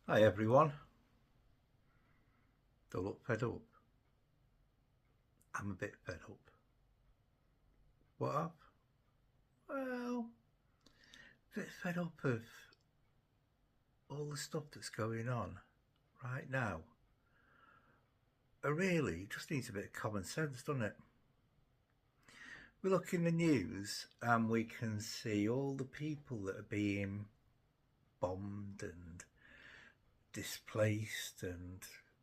Hi everyone. Don't look fed up. I'm a bit fed up. What up? Well, a bit fed up of all the stuff that's going on right now. Really, it just needs a bit of common sense, doesn't it? We look in the news and we can see all the people that are being bombed and displaced and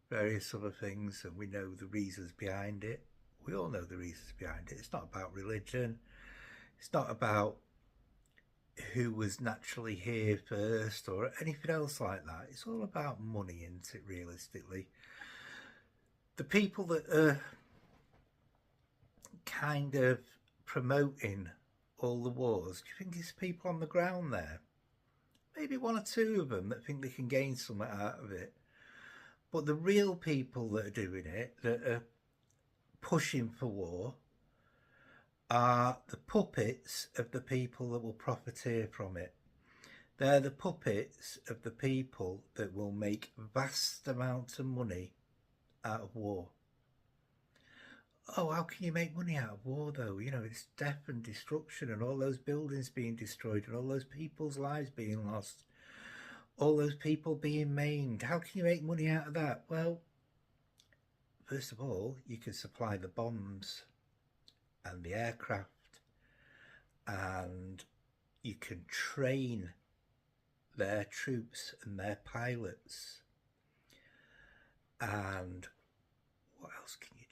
various other things, and we know the reasons behind it. We all know the reasons behind it. It's not about religion. It's not about who was naturally here first or anything else like that. It's all about money, isn't it, realistically? The people that are kind of promoting all the wars, do you think it's people on the ground there? Maybe one or two of them that think they can gain something out of it. But the real people that are doing it, that are pushing for war, are the puppets of the people that will profiteer from it. They're the puppets of the people that will make vast amounts of money out of war. Oh, how can you make money out of war though? You know, it's death and destruction and all those buildings being destroyed and all those people's lives being lost, all those people being maimed. How can you make money out of that? Well, first of all, you can supply the bombs and the aircraft, and you can train their troops and their pilots. And what else can you do?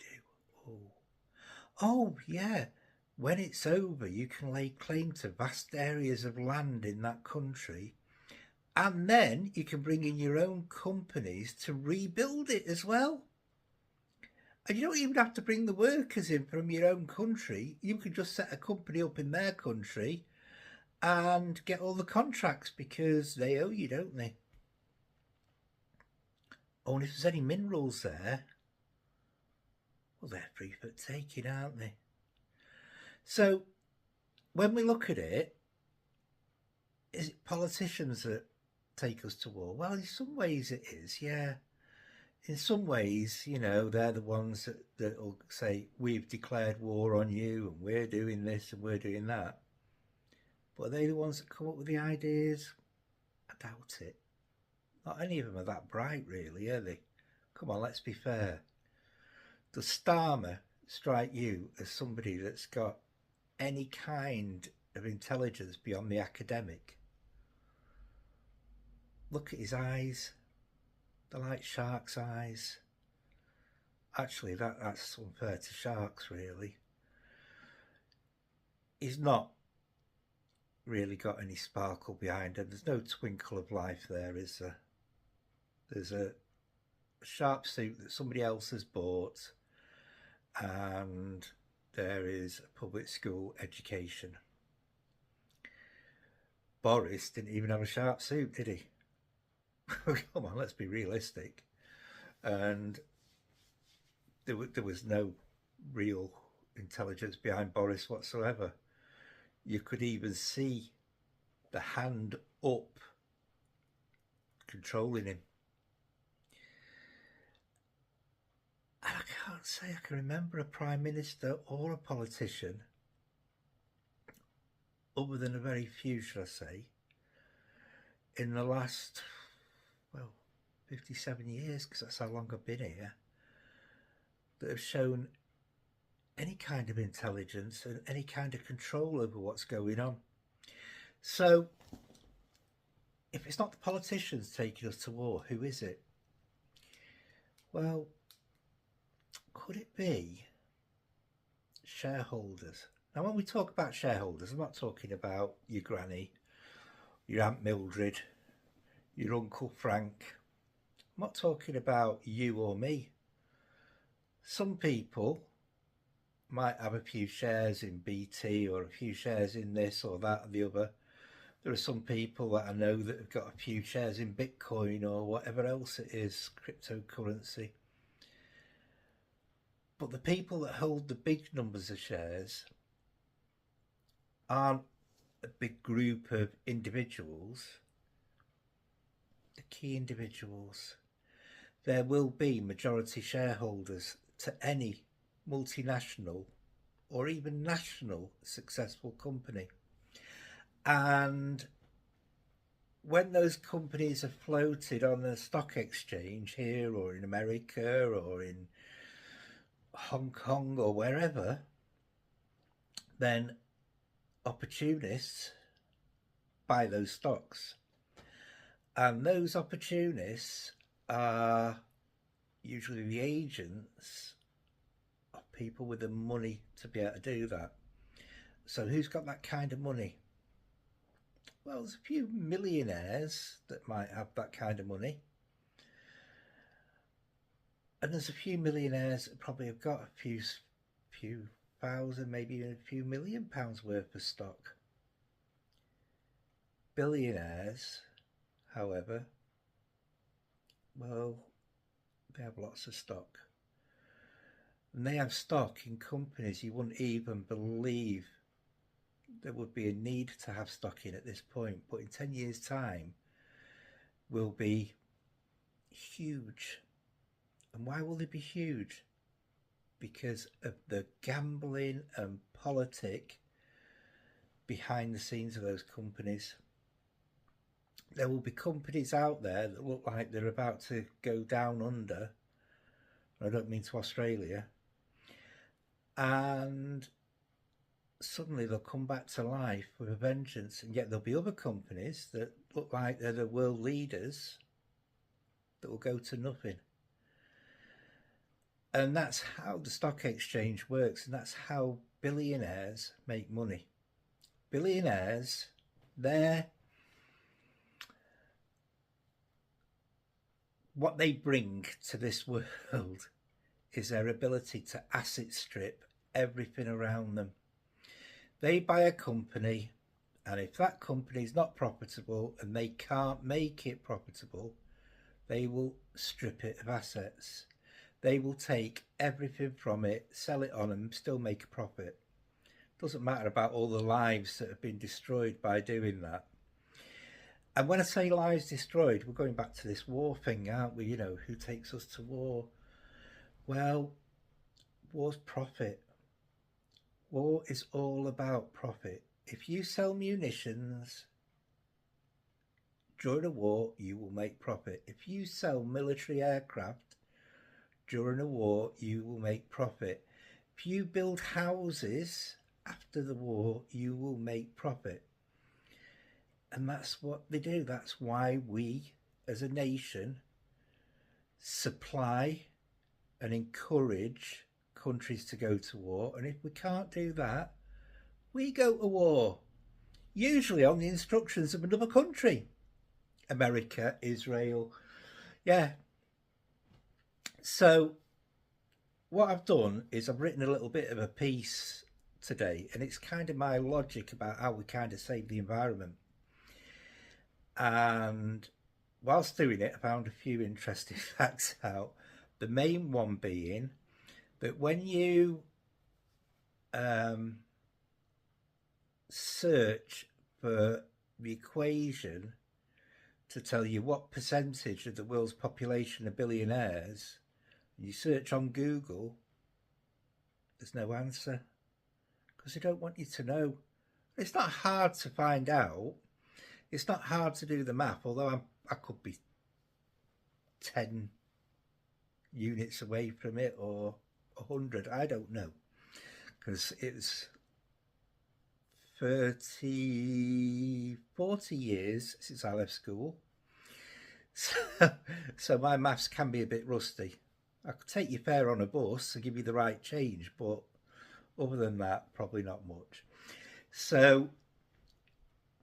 Yeah. When it's over, you can lay claim to vast areas of land in that country, and then you can bring in your own companies to rebuild it as well. And you don't even have to bring the workers in from your own country. You can just set a company up in their country and get all the contracts because they owe you, don't they? Oh, and if there's any minerals there, well, they're free for taking, aren't they? So when we look at it, is it politicians that take us to war? Well, in some ways it is, yeah. In some ways, you know, they're the ones that will say, we've declared war on you and we're doing this and we're doing that. But are they the ones that come up with the ideas? I doubt it. Not any of them are that bright, really, are they? Come on, let's be fair. Does Starmer strike you as somebody that's got any kind of intelligence beyond the academic? Look at his eyes. They're like sharks' eyes. Actually, that's unfair to sharks, really. He's not really got any sparkle behind him. There's no twinkle of life there, is there? There's a sharp suit that somebody else has bought, and there is a public school education. Boris didn't even have a sharp suit, did he? Come on, let's be realistic. And there was no real intelligence behind Boris whatsoever. You could even see the hand up controlling him. And I can't say I can remember a prime minister or a politician, other than a very few, should I say, in the last, well, 57 years, because that's how long I've been here, that have shown any kind of intelligence and any kind of control over what's going on. So, if it's not the politicians taking us to war, who is it? Well, could it be shareholders? Now, when we talk about shareholders, I'm not talking about your granny, your Aunt Mildred, your Uncle Frank. I'm not talking about you or me. Some people might have a few shares in BT or a few shares in this or that or the other. There are some people that I know that have got a few shares in Bitcoin or whatever else it is, cryptocurrency. But the people that hold the big numbers of shares aren't a big group of individuals. the key individuals. There will be majority shareholders to any multinational or even national successful company. And when those companies are floated on the stock exchange here or in America or in Hong Kong or wherever, then opportunists buy those stocks. And those opportunists are usually the agents of people with the money to be able to do that. So who's got that kind of money? Well, there's a few millionaires that might have that kind of money. And there's a few millionaires that probably have got a few thousand, maybe even a few £1,000,000 worth of stock. Billionaires, however, well, they have lots of stock. And they have stock in companies you wouldn't even believe there would be a need to have stock in at this point. But in 10 years' time, will be huge. And why will they be huge? Because of the gambling and politic behind the scenes of those companies. There will be companies out there that look like they're about to go down under. I don't mean to Australia. And suddenly they'll come back to life with a vengeance. And yet there'll be other companies that look like they're the world leaders that will go to nothing. And that's how the stock exchange works. And that's how billionaires make money. Billionaires, what they bring to this world is their ability to asset strip everything around them. They buy a company, and if that company is not profitable and they can't make it profitable, they will strip it of assets. They will take everything from it, sell it on, and still make a profit. Doesn't matter about all the lives that have been destroyed by doing that. And when I say lives destroyed, we're going back to this war thing, aren't we? You know, who takes us to war? Well, war's profit. War is all about profit. If you sell munitions during a war, you will make profit. If you sell military aircraft during a war, you will make profit. If you build houses after the war, you will make profit. And that's what they do. That's why we, as a nation, supply and encourage countries to go to war. And if we can't do that, we go to war, usually on the instructions of another country. America, Israel, yeah. So what I've done is I've written a little bit of a piece today, and it's kind of my logic about how we kind of save the environment. And whilst doing it, I found a few interesting facts out. The main one being that when you search for the equation to tell you what percentage of the world's population are billionaires, you search on Google, there's no answer, because they don't want you to know. It's not hard to find out. It's not hard to do the math, although I could be 10 units away from it or 100, I don't know, because it's 40 years since I left school, so my maths can be a bit rusty. I could take you fair on a bus and give you the right change, but other than that, probably not much. So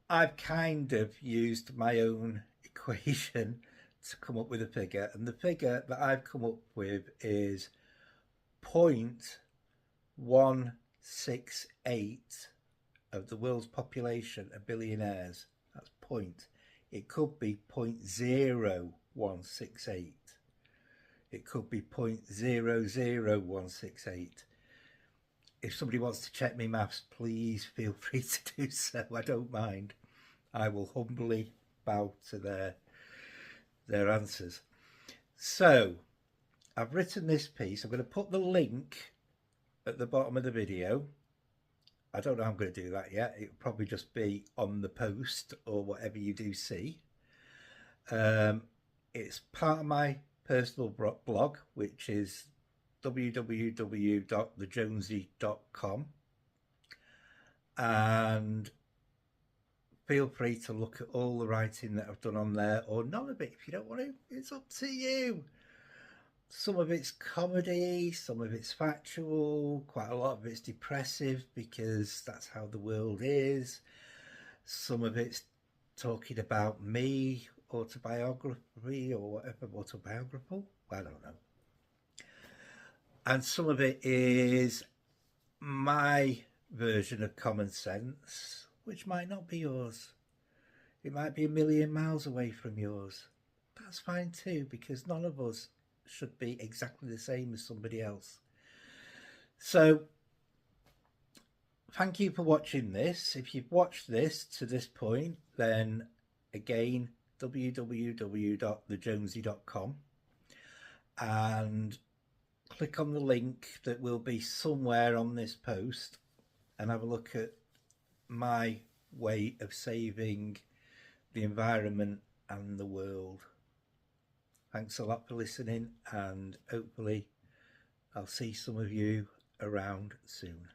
I've kind of used my own equation to come up with a figure, and the figure that I've come up with is 0.168 of the world's population are billionaires. That's point. It could be 0.0168. It could be 0.00168. If somebody wants to check me maths, please feel free to do so. I don't mind. I will humbly bow to their their answers. So I've written this piece. I'm going to put the link at the bottom of the video. I don't know how I'm going to do that yet. It'll probably just be on the post or whatever you do see. It's part of my personal blog, which is www.thejonesy.com, and feel free to look at all the writing that I've done on there, or none of it if you don't want to. It's up to you. Some of it's comedy, some of it's factual, quite a lot of it's depressive because that's how the world is. Some of it's talking about me, autobiography or whatever, autobiographical, I don't know. And some of it is my version of common sense, which might not be yours. It might be a million miles away from yours. That's fine too, because none of us should be exactly the same as somebody else. So thank you for watching this. If you've watched this to this point, then again, www.thejonesy.com, and click on the link that will be somewhere on this post and have a look at my way of saving the environment and the world. Thanks a lot for listening, and hopefully I'll see some of you around soon.